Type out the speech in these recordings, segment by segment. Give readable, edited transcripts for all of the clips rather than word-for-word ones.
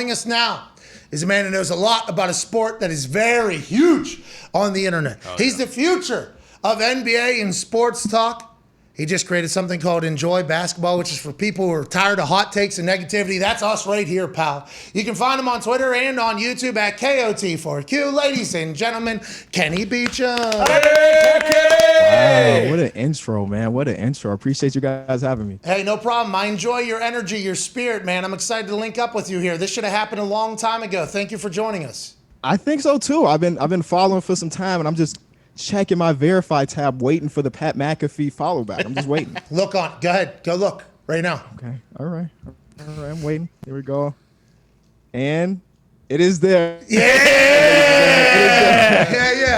Joining us now is a man who knows a lot about a sport that is very huge on the internet. He's the future of NBA and sports talk. He just created something called Enjoy Basketball, which is for people who are tired of hot takes and negativity. That's us right here, pal. You can find him on Twitter and on YouTube at KOT4Q. Ladies and gentlemen, Kenny Beecham. Hey! Wow, what an intro, man. What an intro. I appreciate you guys having me. Hey, no problem. I enjoy your energy, your spirit, man. I'm excited to link up with you here. This should have happened a long time ago. Thank you for joining us. I think so, too. I've been following for some time, and I'm just checking my verify tab, waiting for the Pat McAfee follow back. I'm just waiting. Look on. Go ahead. Go look right now. Okay. All right. I'm waiting. Here we go. And it is there. Yeah.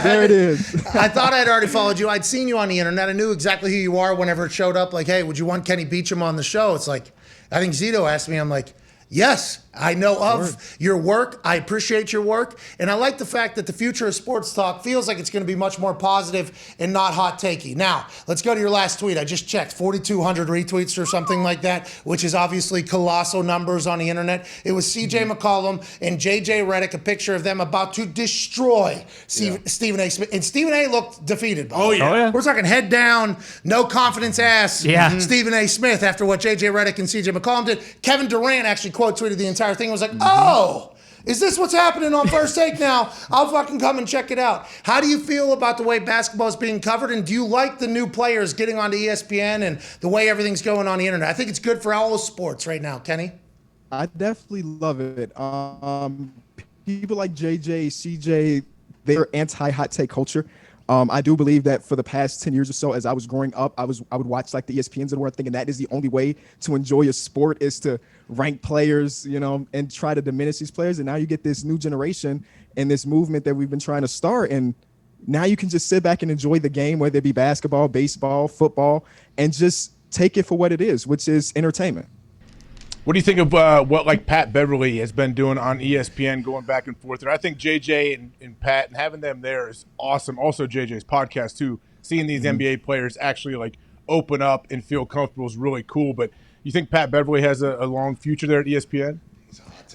There it is. I thought I'd already followed you. I'd seen you on the internet. I knew exactly who you are whenever it showed up. Like, hey, would you want Kenny Beecham on the show? It's like, I think Zito asked me. I'm like, yes, I know of your work. I appreciate your work. And I like the fact that the future of sports talk feels like it's going to be much more positive and not hot takey. Now, let's go to your last tweet. I just checked 4,200 retweets or something like that, which is obviously colossal numbers on the internet. It was CJ McCollum and JJ Redick, a picture of them about to destroy Stephen A. Smith. And Stephen A. looked defeated. Oh, yeah. We're talking head down, no confidence ass Stephen A. Smith after what JJ Redick and CJ McCollum did. Kevin Durant actually quote tweeted the entire thing. Was like, oh, is this what's happening on First Take now? I'll fucking come and check it out. How do you feel about the way basketball is being covered? And do you like the new players getting onto ESPN and the way everything's going on the internet? I think it's good for all sports right now, Kenny. I definitely love it. People like JJ, CJ, they're anti-hot take culture. I do believe that for the past 10 years or so, as I was growing up, I would watch like the ESPNs of the world, thinking that is the only way to enjoy a sport is to rank players, and try to diminish these players. And now you get this new generation and this movement that we've been trying to start. And now you can just sit back and enjoy the game, whether it be basketball, baseball, football, and just take it for what it is, which is entertainment. What do you think of what like Pat Beverly has been doing on ESPN, going back and forth? And I think JJ and Pat and having them there is awesome. Also JJ's podcast too. Seeing these NBA players actually like open up and feel comfortable is really cool. But you think Pat Beverly has a long future there at ESPN?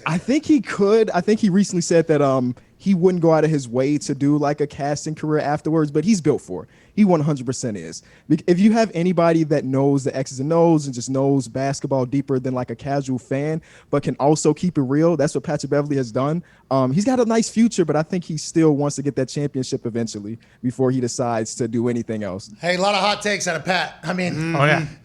I think he could. I think he recently said that he wouldn't go out of his way to do like a casting career afterwards, but he's built for it. He 100% is. If you have anybody that knows the X's and O's and just knows basketball deeper than like a casual fan, but can also keep it real, that's what Patrick Beverly has done. He's got a nice future, but I think he still wants to get that championship eventually before he decides to do anything else. Hey, a lot of hot takes out of Pat. I mean,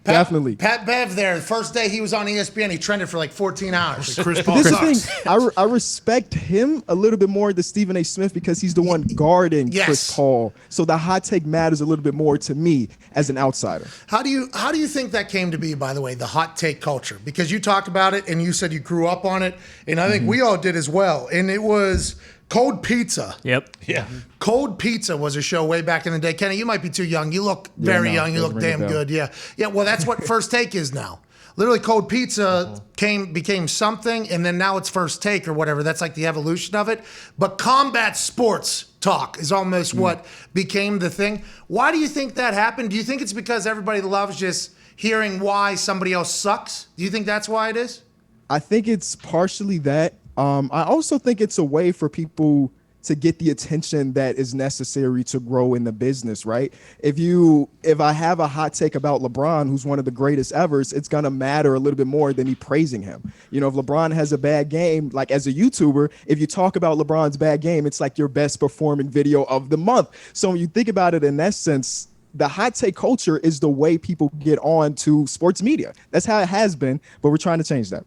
definitely. Pat Bev there, the first day he was on ESPN, he trended for like 14 hours. Chris Paul sucks. I respect him a little bit more than Stephen A. Smith because he's the one guarding Chris Paul. So the hot take matters a little bit more to me as an outsider. How do you think that came to be, by the way, the hot take culture? Because you talked about it and you said you grew up on it, and I think we all did as well. And it was Cold Pizza. Yep. Yeah. Cold Pizza was a show way back in the day. Kenny, you might be too young. You look very young. You look damn good. Yeah. Yeah. Well, that's what First Take is now. Literally, Cold Pizza became something, and then now it's First Take or whatever. That's like the evolution of it. But combat sports talk is almost what became the thing. Why do you think that happened? Do you think it's because everybody loves just hearing why somebody else sucks? Do you think that's why it is? I think it's partially that. I also think it's a way for people to get the attention that is necessary to grow in the business, right? If I have a hot take about LeBron, who's one of the greatest ever, it's gonna matter a little bit more than me praising him. If LeBron has a bad game, like as a YouTuber, if you talk about LeBron's bad game, it's like your best performing video of the month. So when you think about it in that sense, the hot take culture is the way people get on to sports media. That's how it has been, but we're trying to change that.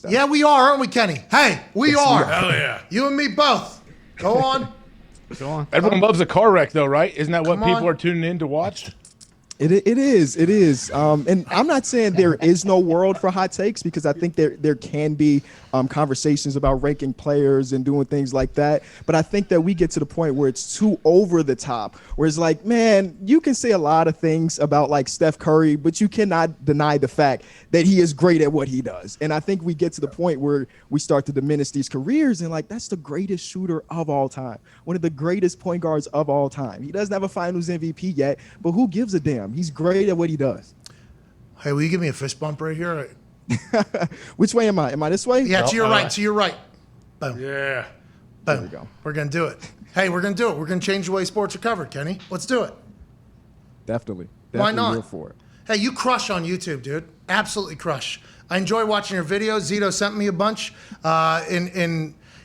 Yeah, we are, aren't we, Kenny? Hey, we are. Hell yeah. You and me both. Go on. Everyone loves a car wreck, though, right? Isn't that what people are tuning in to watch? It is. And I'm not saying there is no world for hot takes, because I think there can be conversations about ranking players and doing things like that. But I think that we get to the point where it's too over the top, where it's like, man, you can say a lot of things about like Steph Curry, but you cannot deny the fact that he is great at what he does. And I think we get to the point where we start to diminish these careers, and like, that's the greatest shooter of all time, one of the greatest point guards of all time. He doesn't have a Finals MVP yet, but who gives a damn? He's great at what he does. Hey, will you give me a fist bump right here? Which way am I? Am I this way? Yeah, to your right. To your right. Boom. Yeah. Boom. we go. We're going to do it. Hey, we're going to do it. We're going to change the way sports are covered, Kenny. Let's do it. Definitely. Why Definitely not? here for it. Hey, you crush on YouTube, dude. Absolutely crush. I enjoy watching your videos. Zito sent me a bunch.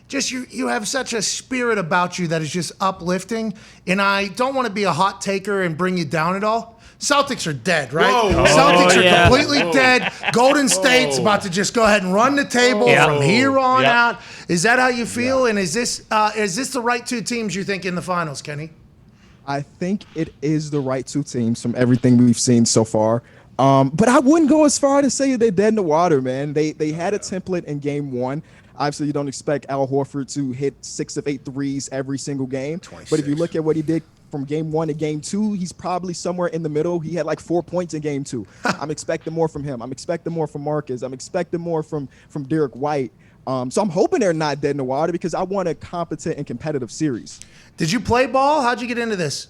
Just you have such a spirit about you that is just uplifting. And I don't want to be a hot taker and bring you down at all. Celtics are dead, right? Whoa. Celtics are yeah. completely dead. Golden State's about to just go ahead and run the table from here on Yep. out. Is that how you feel? And is this the right two teams you think in the finals, Kenny? I think it is the right two teams from everything we've seen so far. But I wouldn't go as far to say they're dead in the water, man. They had a template in game one. Obviously, you don't expect Al Horford to hit 6 of 8 threes every single game. 26. But if you look at what he did from game one to game two, he's probably somewhere in the middle. He had like 4 points in game two. I'm expecting more from him. I'm expecting more from Marcus. I'm expecting more from Derek White. So I'm hoping they're not dead in the water because I want a competent and competitive series. Did you play ball? How'd you get into this?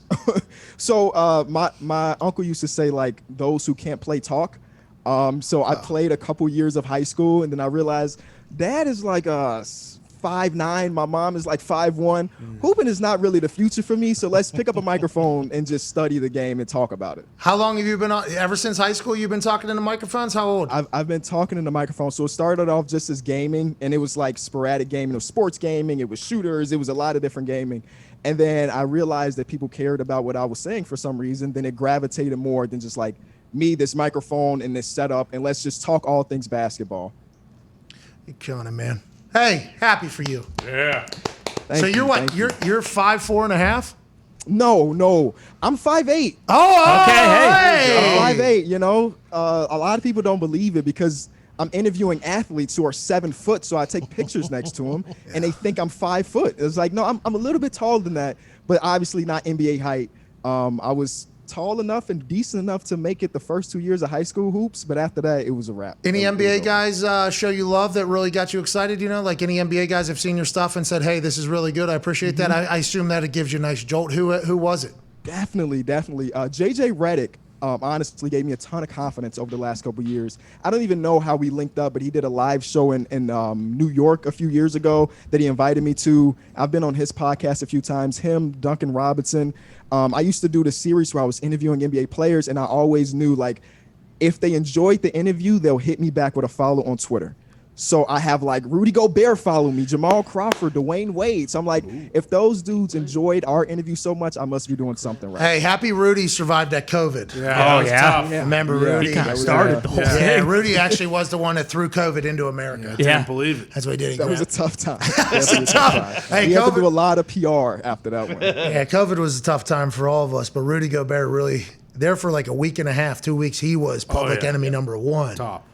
So my uncle used to say, like, those who can't play talk. So I played a couple years of high school, and then I realized Dad is like 5'9". My mom is like 5'1". Hooping is not really the future for me, so let's pick up a microphone and just study the game and talk about it. How long have you been on? Ever since high school, you've been talking into microphones? How old? I've been talking in the microphone. So it started off just as gaming, and it was like sporadic gaming. It was sports gaming. It was shooters. It was a lot of different gaming. And then I realized that people cared about what I was saying for some reason. Then it gravitated more than just like me, this microphone, and this setup, and let's just talk all things basketball. You're killing it, man. Hey, happy for you. Yeah. Thank So you, you're what? thank you. You're 5'4.5"? No. I'm 5'8". Oh, Okay, hey. I'm 5'8", you know. A lot of people don't believe it because I'm interviewing athletes who are 7 foot, so I take pictures next to them, and they think I'm 5 foot. It's like, no, I'm a little bit taller than that, but obviously not NBA height. I was tall enough and decent enough to make it the first 2 years of high school hoops, but after that, it was a wrap. Any It was NBA over. guys show you love that really got you excited? You know, like any NBA guys have seen your stuff and said, "Hey, this is really good. I appreciate that." I assume that it gives you a nice jolt. Who was it? Definitely. JJ Redick honestly gave me a ton of confidence over the last couple of years. I don't even know how we linked up, but he did a live show in New York a few years ago that he invited me to. I've been on his podcast a few times, him, Duncan Robinson. I used to do the series where I was interviewing NBA players, and I always knew, like, if they enjoyed the interview, they'll hit me back with a follow on Twitter. So I have like Rudy Gobert follow me, Jamal Crawford, Dwayne Wade. So I'm like, if those dudes enjoyed our interview so much, I must be doing something right. Hey, happy Rudy survived that COVID. Yeah. That was tough. Remember Rudy? He kind of was, started the whole Yeah, thing. Rudy actually was the one that threw COVID into America. Yeah. Can't believe it. That's what he did. That was a tough time. That's a tough. Hey, We had to COVID, do a lot of PR after that one. yeah, COVID was a tough time for all of us, but Rudy Gobert really there for like a week and a half, 2 weeks. He was public enemy number one. Top.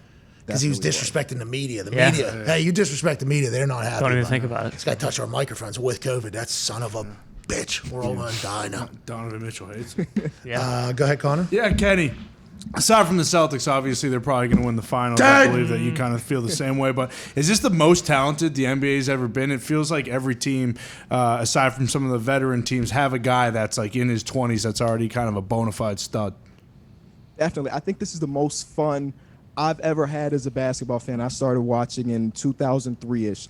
Because he was Definitely disrespecting the media. The Yeah. media. Hey, you disrespect the media, they're not happy. Don't even about think it. about it. This guy touched our microphones with COVID. That son of a bitch. We're all going to die now. Donovan Mitchell hates it. Yeah. Go ahead, Connor. Yeah, Kenny. Aside from the Celtics, obviously they're probably going to win the finals. I believe that you kind of feel the same way. But is this the most talented the NBA's ever been? It feels like every team, aside from some of the veteran teams, have a guy that's like in his 20s that's already kind of a bona fide stud. Definitely. I think this is the most fun I've ever had as a basketball fan. I started watching in 2003-ish.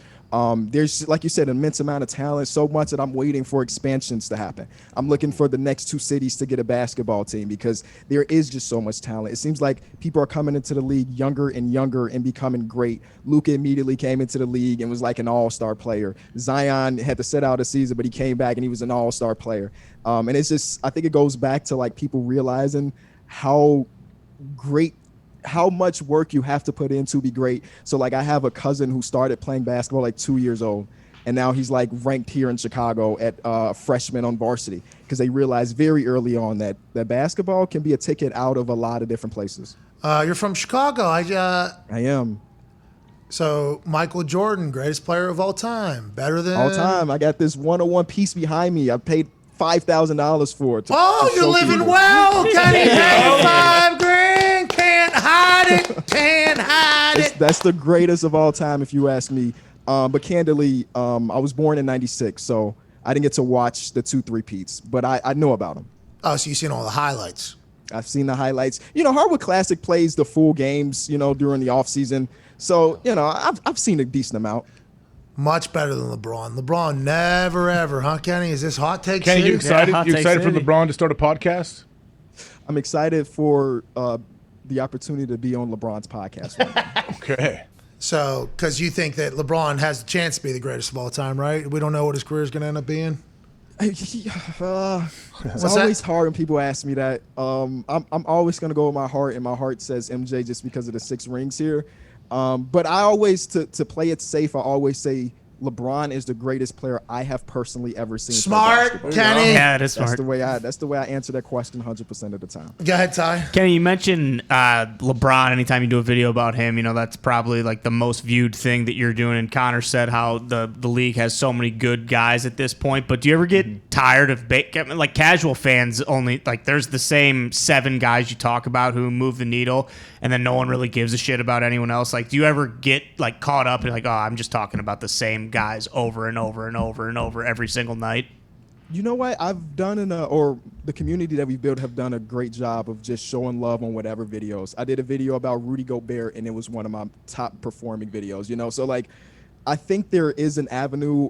There's, like you said, an immense amount of talent, so much that I'm waiting for expansions to happen. I'm looking for the next two cities to get a basketball team because there is just so much talent. It seems like people are coming into the league younger and younger and becoming great. Luka immediately came into the league and was like an all-star player. Zion had to sit out a season, but he came back and he was an all-star player. And it's just, I think it goes back to like people realizing how much work you have to put in to be great. So like I have a cousin who started playing basketball like 2 years old, and now he's like ranked here in Chicago at freshman on varsity because they realized very early on that basketball can be a ticket out of a lot of different places. You're from Chicago. I am. So Michael Jordan, greatest player of all time. Better than All time. I got this 101 piece behind me. I paid $5,000 for it. Oh, you're living well, Kenny. Pay $5,000. Can't hide it. Can't hide it. That's the greatest of all time, if you ask me. But candidly, I was born in '96, so I didn't get to watch the 2-3-peats, but I know about them. Oh, so you've seen all the highlights. I've seen the highlights. You know, Hardwood Classic plays the full games, you know, during the off season. So, you know, I've seen a decent amount. Much better than LeBron. LeBron never ever, huh, Kenny? Is this hot take Kenny, city? you excited? hot You take excited for city. LeBron to start a podcast? I'm excited for the opportunity to be on LeBron's podcast right now. Okay. So, because you think that LeBron has the chance to be the greatest of all time, right? We don't know what his career is going to end up being. It's What's always that? hard when people ask me that. I'm always gonna go with my heart, and my heart says MJ just because of the 6 rings here. But I always to play it safe. I always say LeBron is the greatest player I have personally ever seen. play Smart, basketball. Kenny. Yeah, it is That's smart. the way I answer that question 100% of the time. Go ahead, Ty. Kenny, you mentioned LeBron. Anytime you do a video about him, that's probably like the most viewed thing that you're doing. And Connor said how the league has so many good guys at this point. But do you ever get tired of like casual fans only like there's the same 7 guys you talk about who move the needle, and then no one really gives a shit about anyone else? Like, do you ever get like caught up and like, oh, I'm just talking about the same guys over and over and over and over every single night? You know what? I've done or the community that we built have done a great job of just showing love on whatever videos. I did a video about Rudy Gobert, and it was one of my top performing videos, So like, I think there is an avenue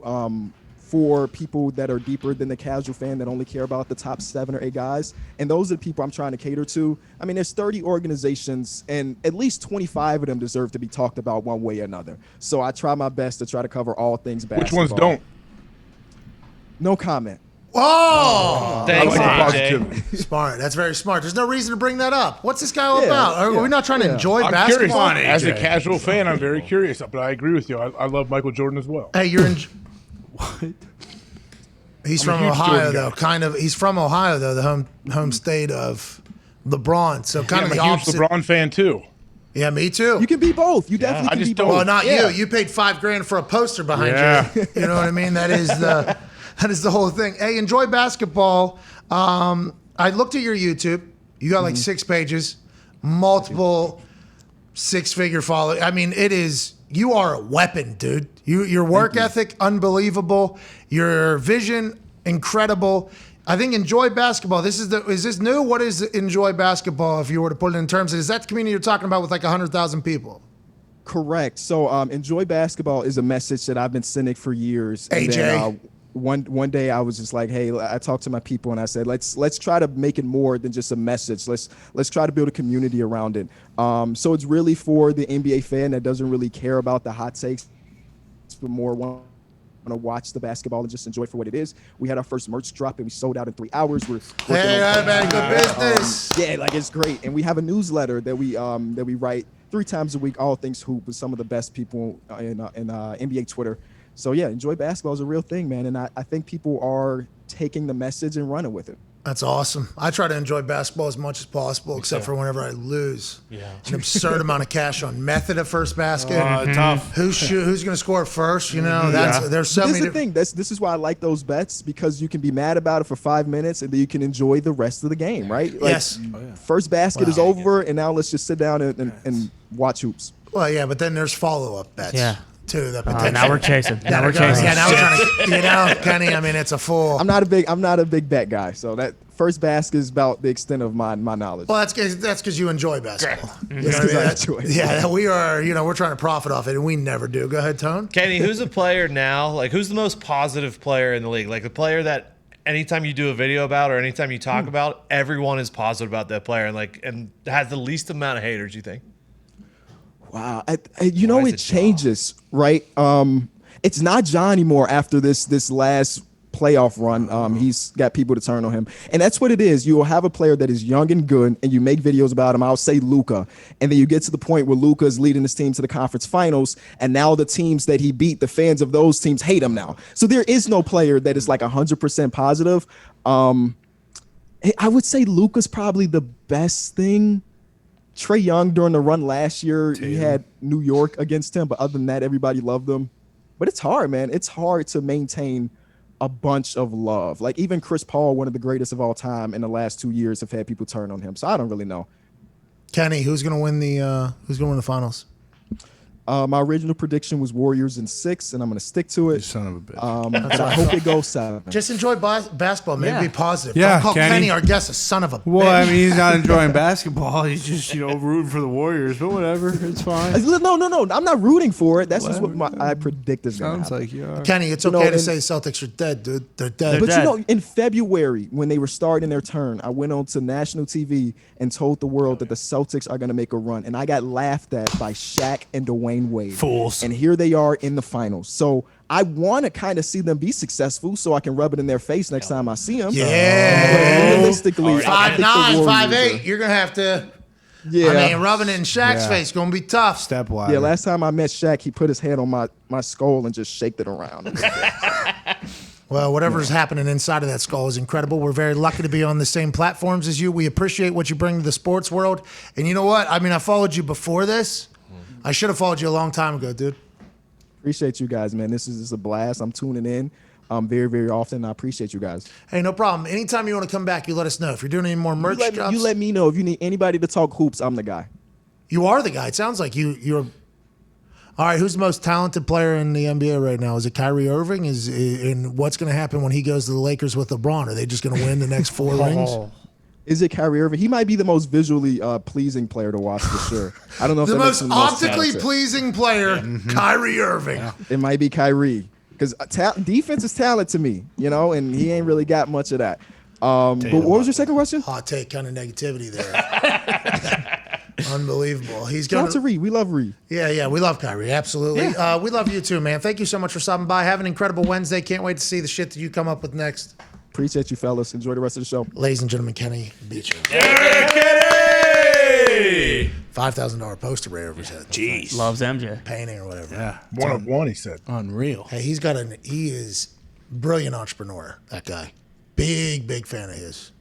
for people that are deeper than the casual fan that only care about the top 7 or 8 guys. And those are the people I'm trying to cater to. I mean, there's 30 organizations, and at least 25 of them deserve to be talked about one way or another. So I try my best to try to cover all things Which basketball. ones don't? No comment. Oh, I like Thanks, the AJ. positivity. smart. That's very smart. There's no reason to bring that up. What's this guy all Yeah, about? Are yeah, we not trying to yeah. enjoy I'm curious. basketball? As a AJ. casual fan, I'm very curious. But I agree with you. I love Michael Jordan as well. Hey, you're in. He's I'm a from huge Ohio, Jordan though. guy. Kind of. He's from Ohio, though, the home state of LeBron. So kind I'm of a the huge opposite. LeBron fan too. Yeah, me too. You can be both. You definitely I can just be don't- both. Well, not Yeah. you. You paid $5,000 for a poster behind Yeah. you. You know what I mean? That is the whole thing. Hey, enjoy basketball. I looked at your YouTube. You got like 6 pages, multiple 6-figure follow. I mean, you are a weapon, dude. Your work ethic, unbelievable. Your vision, incredible. I think enjoy basketball. Is this new? What is enjoy basketball? If you were to put it in terms, is that the community you're talking about with like 100,000 people? Correct. So, enjoy basketball is a message that I've been sending for years. And AJ. then, one day I was just like, hey, I talked to my people and I said, let's try to make it more than just a message. Let's try to build a community around it. So it's really for the NBA fan that doesn't really care about the hot takes, but more want to watch the basketball and just enjoy for what it is. We had our first merch drop and we sold out in 3 hours. We're working Hey, on- man, good business. yeah, like it's great. And we have a newsletter that we write 3 times a week, all things hoop, with some of the best people in NBA Twitter. So yeah, enjoy basketball is a real thing, man. And I think people are taking the message and running with it. That's awesome. I try to enjoy basketball as much as possible, except for whenever I lose. Yeah. An absurd amount of cash on method at first basket. Tough. Who's going to score first? There's so This many. is the thing. This is why I like those bets, because you can be mad about it for 5 minutes and then you can enjoy the rest of the game, right? Like, Yes. First basket is over, and now let's just sit down and watch hoops. Well, yeah, but then there's follow-up bets. Yeah. Too. That Now we're chasing. Now we're chasing. Yeah, now we're trying to. Kenny. I mean, it's a full. I'm not a big bet guy, so that first basket is about the extent of my knowledge. Well, that's because you enjoy basketball. You know That's what I 'cause I mean? enjoy it. Yeah, we are. We're trying to profit off it, and we never do. Go ahead, Tone. Kenny, who's a player now? Like, who's the most positive player in the league? Like, the player that anytime you do a video about or anytime you talk about, everyone is positive about that player and has the least amount of haters, you think? Wow, it is it Ja? changes, right? It's not Ja anymore after this last playoff run. He's got people to turn on him, and that's what it is. You will have a player that is young and good, and you make videos about him. I'll say Luka, and then you get to the point where Luka is leading his team to the conference finals, and now the teams that he beat, the fans of those teams hate him now. So there is no player that is like 100% positive. I would say Luka's probably the best thing. Trae Young during the run last year, he had New York against him, but other than that, everybody loved him. But it's hard, man. It's hard to maintain a bunch of love. Like even Chris Paul, one of the greatest of all time, in the last 2 years have had people turn on him. So I don't really know. Kenny, who's going to win the finals? My original prediction was Warriors in 6, and I'm going to stick to You it. son of a bitch. But I hope it goes 7. Just enjoy basketball. Maybe be positive. Yeah, Don't call Kenny. Kenny our guest a son of a bitch. Well, I mean, he's not enjoying basketball. He's just, rooting for the Warriors. But whatever, it's fine. No. I'm not rooting for it. That's just what I predict is going to Sounds happen. like you are. Kenny, it's okay to say Celtics are dead, dude. They're dead. But dead. in February, when they were starting their turn, I went on to national TV and told the world that the Celtics are going to make a run. And I got laughed at by Shaq and Dwayne Wade. Fools. And here they are in the finals. So I want to kind of see them be successful so I can rub it in their face next time I see them. Yeah. But realistically, I think the 5'9", Warriors 5'8". You're going to have to, Yeah. I mean, rubbing it in Shaq's Yeah. face going to be tough. Step ladder. Yeah, last time I met Shaq, he put his hand on my skull and just shaked it around. Well, whatever's happening inside of that skull is incredible. We're very lucky to be on the same platforms as you. We appreciate what you bring to the sports world. And you know what? I mean, I followed you before this. I should have followed you a long time ago, dude. Appreciate you guys, man. This is a blast. I'm tuning in very, very often. I appreciate you guys. Hey, no problem. Anytime you want to come back, you let us know. If you're doing any more merch jobs. You let me know. If you need anybody to talk hoops, I'm the guy. You are the guy. It sounds like you're. All right, who's the most talented player in the NBA right now? Is it Kyrie Irving? And what's going to happen when he goes to the Lakers with LeBron? Are they just going to win the next 4 rings? Is it Kyrie Irving? He might be the most visually pleasing player to watch for sure. I don't know if The that makes most him the most optically talented. pleasing player, Kyrie Irving. It might be Kyrie because defense is talent to me, and he ain't really got much of that. But what was your second question? Hot take kind of negativity there. Unbelievable. He's going Shout out to Reed. We love Reed. Yeah, we love Kyrie. Absolutely. We love you too, man. Thank you so much for stopping by. Have an incredible Wednesday. Can't wait to see the shit that you come up with next. Appreciate you, fellas. Enjoy the rest of the show. Ladies and gentlemen, Kenny Beecham. $5,000 poster right over his head. Jeez. Loves MJ. Painting or whatever. Yeah. One of one, he said. Unreal. Hey, he is brilliant entrepreneur, that guy. Big fan of his.